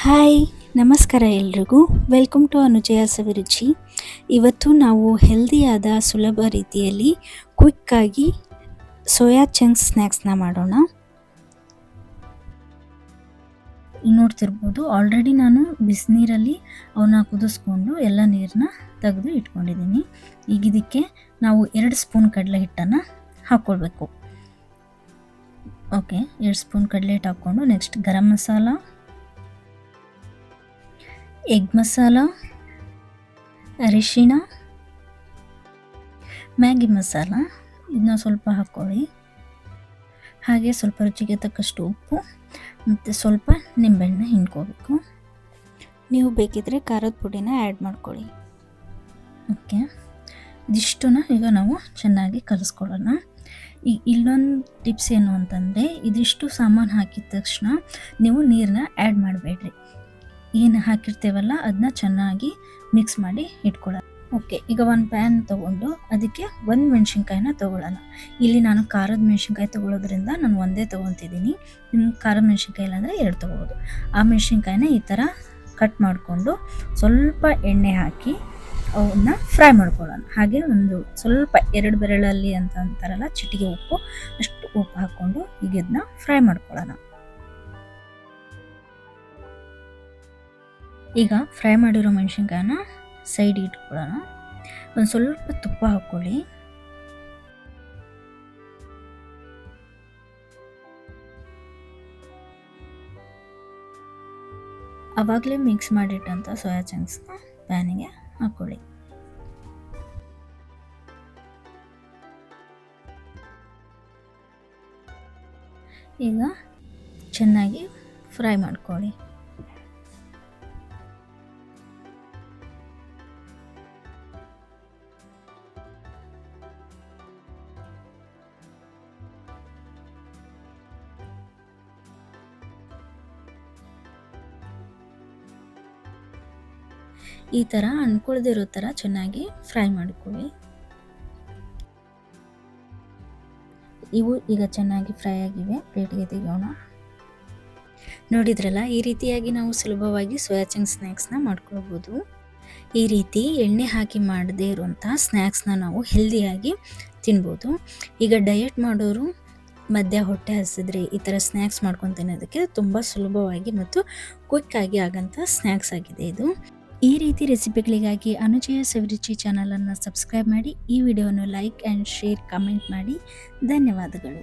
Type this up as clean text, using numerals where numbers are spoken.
Hi ನಮಸ್ಕಾರ ಎಲ್ರಿಗೂ. Welcome to ಅನುಜಯ ಸವಿರುಚಿ. ಇವತ್ತು ನಾವು ಹೆಲ್ದಿಯಾದ ಸುಲಭ ರೀತಿಯಲ್ಲಿ ಕ್ವಿಕ್ಕಾಗಿ ಸೋಯಾ ಚಂಕ್ಸ್ ಸ್ನ್ಯಾಕ್ಸ್ನ ಮಾಡೋಣ. ನೋಡ್ತಿರ್ಬೋದು, ಆಲ್ರೆಡಿ ನಾನು ಬಿಸಿನೀರಲ್ಲಿ ಅವನ್ನ ಕುದಿಸ್ಕೊಂಡು ಎಲ್ಲ ನೀರನ್ನ ತೆಗೆದು ಇಟ್ಕೊಂಡಿದ್ದೀನಿ. ಈಗ ಇದಕ್ಕೆ ನಾವು 2 ಸ್ಪೂನ್ ಕಡಲೆ ಹಿಟ್ಟನ್ನು ಹಾಕ್ಕೊಳ್ಬೇಕು. ಓಕೆ, 2 ಸ್ಪೂನ್ ಕಡಲೆ ಹಿಟ್ಟು ಹಾಕ್ಕೊಂಡು ನೆಕ್ಸ್ಟ್ ಗರಂ ಮಸಾಲ, ಎಗ್ ಮಸಾಲ, ಅರಿಶಿಣ, ಮ್ಯಾಗಿ ಮಸಾಲ ಇದನ್ನ ಸ್ವಲ್ಪ ಹಾಕ್ಕೊಳ್ಳಿ. ಹಾಗೆ ಸ್ವಲ್ಪ ರುಚಿಗೆ ತಕ್ಕಷ್ಟು ಉಪ್ಪು ಮತ್ತು ಸ್ವಲ್ಪ ನಿಂಬೆಹಣ್ಣು ಹಿಂಡ್ಕೋಬೇಕು. ನೀವು ಬೇಕಿದ್ರೆ ಖಾರದ ಪುಡಿನ ಆ್ಯಡ್ ಮಾಡ್ಕೊಳ್ಳಿ. ಓಕೆ, ಇದಿಷ್ಟನ್ನ ಈಗ ನಾವು ಚೆನ್ನಾಗಿ ಕಲಿಸ್ಕೊಳ್ಳೋಣ. ಈಗ ಇಲ್ಲೊಂದು ಟಿಪ್ಸ್ ಏನು ಅಂತಂದರೆ, ಇದಿಷ್ಟು ಸಾಮಾನು ಹಾಕಿದ ತಕ್ಷಣ ನೀವು ನೀರನ್ನ ಆ್ಯಡ್ ಮಾಡಬೇಡ್ರಿ. ಏನು ಹಾಕಿರ್ತೇವಲ್ಲ ಅದನ್ನ ಚೆನ್ನಾಗಿ ಮಿಕ್ಸ್ ಮಾಡಿ ಇಟ್ಕೊಳ್ಳೋಣ. ಓಕೆ, ಈಗ ಒಂದು ಪ್ಯಾನ್ ತೊಗೊಂಡು ಅದಕ್ಕೆ 1 ಮೆಣಸಿನ್ಕಾಯಿನ ತೊಗೊಳ್ಳೋಣ. ಇಲ್ಲಿ ನಾನು ಖಾರದ ಮೆಣಸಿನ್ಕಾಯಿ ತೊಗೊಳ್ಳೋದ್ರಿಂದ ನಾನು ಒಂದೇ ತೊಗೊತಿದ್ದೀನಿ. ನಿಮ್ಗೆ ಖಾರದ ಮೆಣಸಿನ್ಕಾಯಿ ಇಲ್ಲಾಂದರೆ 2 ತೊಗೋಬೋದು. ಆ ಮೆಣಸಿನ್ಕಾಯಿನ ಈ ಥರ ಕಟ್ ಮಾಡಿಕೊಂಡು ಸ್ವಲ್ಪ ಎಣ್ಣೆ ಹಾಕಿ ಅವನ್ನ ಫ್ರೈ ಮಾಡ್ಕೊಳ್ಳೋಣ. ಹಾಗೆ ಒಂದು ಸ್ವಲ್ಪ 2 ಬೆರಳಲ್ಲಿ ಅಂತ ಅಂತಾರಲ್ಲ, ಚಿಟಿಕೆ ಉಪ್ಪು, ಅಷ್ಟು ಉಪ್ಪು ಹಾಕ್ಕೊಂಡು ಈಗ ಇದನ್ನ ಫ್ರೈ ಮಾಡ್ಕೊಳ್ಳೋಣ. ಈಗ ಫ್ರೈ ಮಾಡಿರೋ ಮೆಣಸಿನ್ಕಾಯನ್ನ ಸೈಡ್ ಇಟ್ಕೊಳ್ಳೋಣ. ಒಂದು ಸ್ವಲ್ಪ ತುಪ್ಪ ಹಾಕ್ಕೊಳ್ಳಿ. ಆವಾಗಲೇ ಮಿಕ್ಸ್ ಮಾಡಿಟ್ಟಂಥ ಸೋಯಾ ಚಂಕ್ಸ್ನ ಪ್ಯಾನಿಗೆ ಹಾಕ್ಕೊಳ್ಳಿ. ಈಗ ಚೆನ್ನಾಗಿ ಫ್ರೈ ಮಾಡ್ಕೊಳ್ಳಿ. ಈ ಥರ ಅಂದ್ಕೊಳ್ದಿರೋ ಥರ ಚೆನ್ನಾಗಿ ಫ್ರೈ ಮಾಡ್ಕೊಳ್ಳಿ. ಇವು ಈಗ ಚೆನ್ನಾಗಿ ಫ್ರೈ ಆಗಿವೆ, ಪ್ಲೇಟ್ಗೆ ತೆಗೆಯೋಣ. ನೋಡಿದ್ರಲ್ಲ, ಈ ರೀತಿಯಾಗಿ ನಾವು ಸುಲಭವಾಗಿ ಸೋಯಾ ಚಂಕ್ಸ್ ಸ್ನ್ಯಾಕ್ಸ್ನ ಮಾಡ್ಕೊಳ್ಬೋದು. ಈ ರೀತಿ ಎಣ್ಣೆ ಹಾಕಿ ಮಾಡದೇ ಇರುವಂಥ ಸ್ನ್ಯಾಕ್ಸ್ನ ನಾವು ಹೆಲ್ದಿಯಾಗಿ ತಿನ್ಬೋದು. ಈಗ ಡಯಟ್ ಮಾಡೋರು ಮಧ್ಯ ಹೊಟ್ಟೆ ಹಸಿದ್ರೆ ಈ ಥರ ಸ್ನ್ಯಾಕ್ಸ್ ಮಾಡ್ಕೊಂಡು ತಿನ್ನೋದಕ್ಕೆ ತುಂಬ ಸುಲಭವಾಗಿ ಮತ್ತು ಕ್ವಿಕ್ಕಾಗಿ ಆಗೋಂಥ ಸ್ನ್ಯಾಕ್ಸ್ ಆಗಿದೆ ಇದು. ಈ ರೀತಿ ರೆಸಿಪಿಗಳಿಗಾಗಿ ಅನುಜಯ ಸವಿರುಚಿ ಚಾನಲನ್ನು ಸಬ್ಸ್ಕ್ರೈಬ್ ಮಾಡಿ, ಈ ವಿಡಿಯೋವನ್ನು ಲೈಕ್ ಆ್ಯಂಡ್ ಶೇರ್, ಕಮೆಂಟ್ ಮಾಡಿ. ಧನ್ಯವಾದಗಳು.